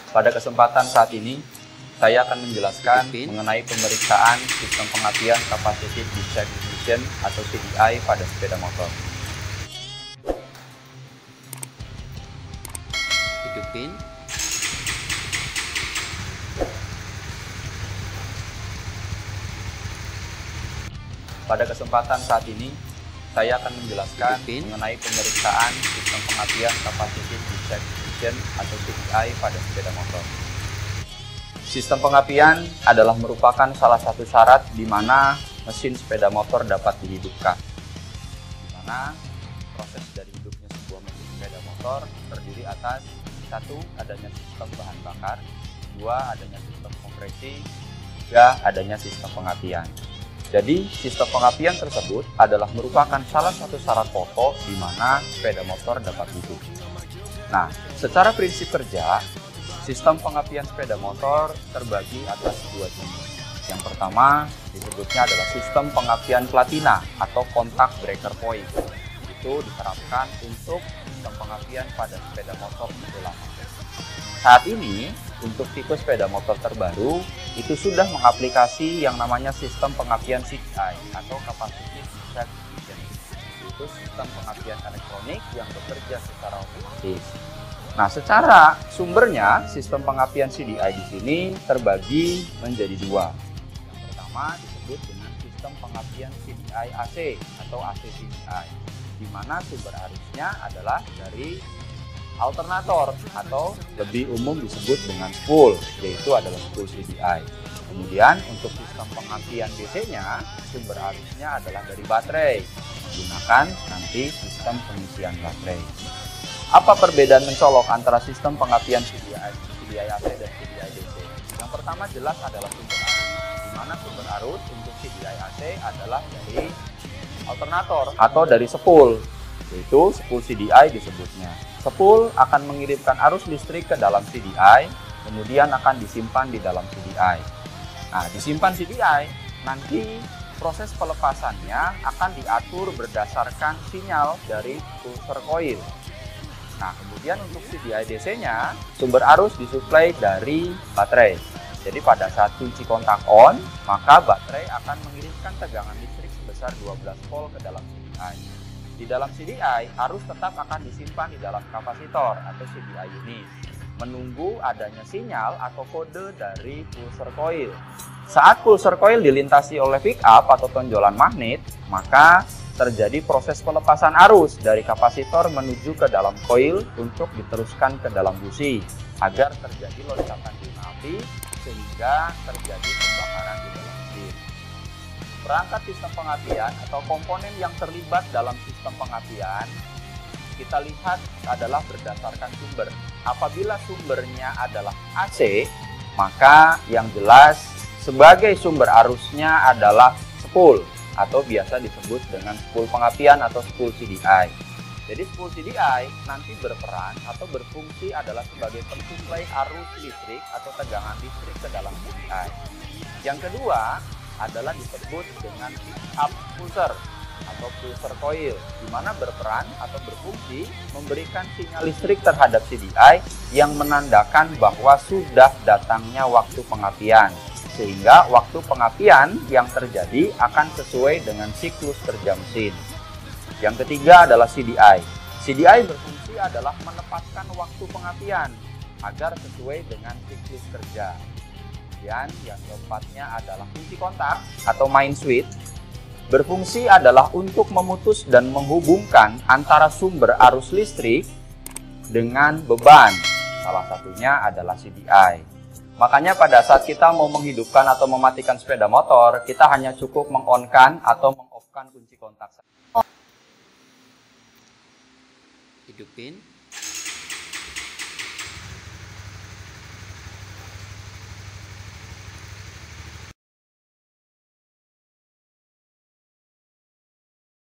Pada kesempatan saat ini, saya akan menjelaskan mengenai pemeriksaan sistem pengapian Capacitive Discharge Ignition atau CDI pada sepeda motor. Hidupin. Pada kesempatan saat ini, saya akan menjelaskan mengenai pemeriksaan sistem pengapian Capacitive Discharge Ignition atau CDI pada sepeda motor. Sistem pengapian adalah merupakan salah satu syarat di mana mesin sepeda motor dapat dihidupkan. Di mana proses dari hidupnya sebuah mesin sepeda motor terdiri atas 1. Adanya sistem bahan bakar, 2. Adanya sistem kompresi, 3. Adanya sistem pengapian. Jadi, sistem pengapian tersebut adalah merupakan salah satu syarat pokok di mana sepeda motor dapat hidup. Nah, secara prinsip kerja, sistem pengapian sepeda motor terbagi atas 2 jenis. Yang pertama disebutnya adalah sistem pengapian platina atau kontak breaker point. Itu diterapkan untuk sistem pengapian pada sepeda motor tipe lama. Saat ini, untuk tipe sepeda motor terbaru, itu sudah mengaplikasi yang namanya sistem pengapian CDI atau Capacitive Discharge Ignition. Itu sistem pengapian elektronik yang bekerja secara otomatis. Nah, secara sumbernya, sistem pengapian CDI di sini terbagi menjadi 2. Yang pertama disebut dengan sistem pengapian CDI AC atau AC CDI, di mana sumber arusnya adalah dari alternator atau lebih umum disebut dengan spool, yaitu adalah spool CDI. Kemudian untuk sistem pengapian DC-nya, sumber arusnya adalah dari baterai, menggunakan nanti sistem pengisian baterai. Apa perbedaan mencolok antara sistem pengapian CDI AC dan CDI DC? Yang pertama jelas adalah sumber arus, di mana sumber arus untuk CDI AC adalah dari alternator atau dari spool, yaitu spool CDI disebutnya. Spool akan mengirimkan arus listrik ke dalam CDI, kemudian akan disimpan di dalam CDI. Nah, disimpan CDI, nanti proses pelepasannya akan diatur berdasarkan sinyal dari pulser coil. Nah, kemudian untuk CDI DC-nya, sumber arus disuplai dari baterai. Jadi pada saat kunci kontak on, maka baterai akan mengirimkan tegangan listrik sebesar 12 volt ke dalam CDI. Di dalam CDI, arus tetap akan disimpan di dalam kapasitor atau CDI unit, menunggu adanya sinyal atau kode dari pulser coil. Saat pulser coil dilintasi oleh pick up atau tonjolan magnet, maka terjadi proses pelepasan arus dari kapasitor menuju ke dalam coil untuk diteruskan ke dalam busi agar terjadi lonjakan guna api sehingga terjadi pembakaran di dalam mesin. Perangkat sistem pengapian atau komponen yang terlibat dalam sistem pengapian kita lihat adalah berdasarkan sumber. Apabila sumbernya adalah AC, maka yang jelas sebagai sumber arusnya adalah spool atau biasa disebut dengan spool pengapian atau spool CDI. Jadi spool CDI nanti berperan atau berfungsi adalah sebagai pensuplai arus listrik atau tegangan listrik ke dalam CDI. Yang kedua adalah disebut dengan pick up pulser atau pulser coil, di mana berperan atau berfungsi memberikan sinyal listrik terhadap CDI yang menandakan bahwa sudah datangnya waktu pengapian. Sehingga waktu pengapian yang terjadi akan sesuai dengan siklus kerja mesin. Yang ketiga adalah CDI. CDI berfungsi adalah menempatkan waktu pengapian agar sesuai dengan siklus kerja. Kemudian yang keempatnya adalah kunci kontak atau main switch. Berfungsi adalah untuk memutus dan menghubungkan antara sumber arus listrik dengan beban. Salah satunya adalah CDI. Makanya pada saat kita mau menghidupkan atau mematikan sepeda motor, kita hanya cukup meng-on-kan atau meng-off-kan kunci kontak. Hidupin.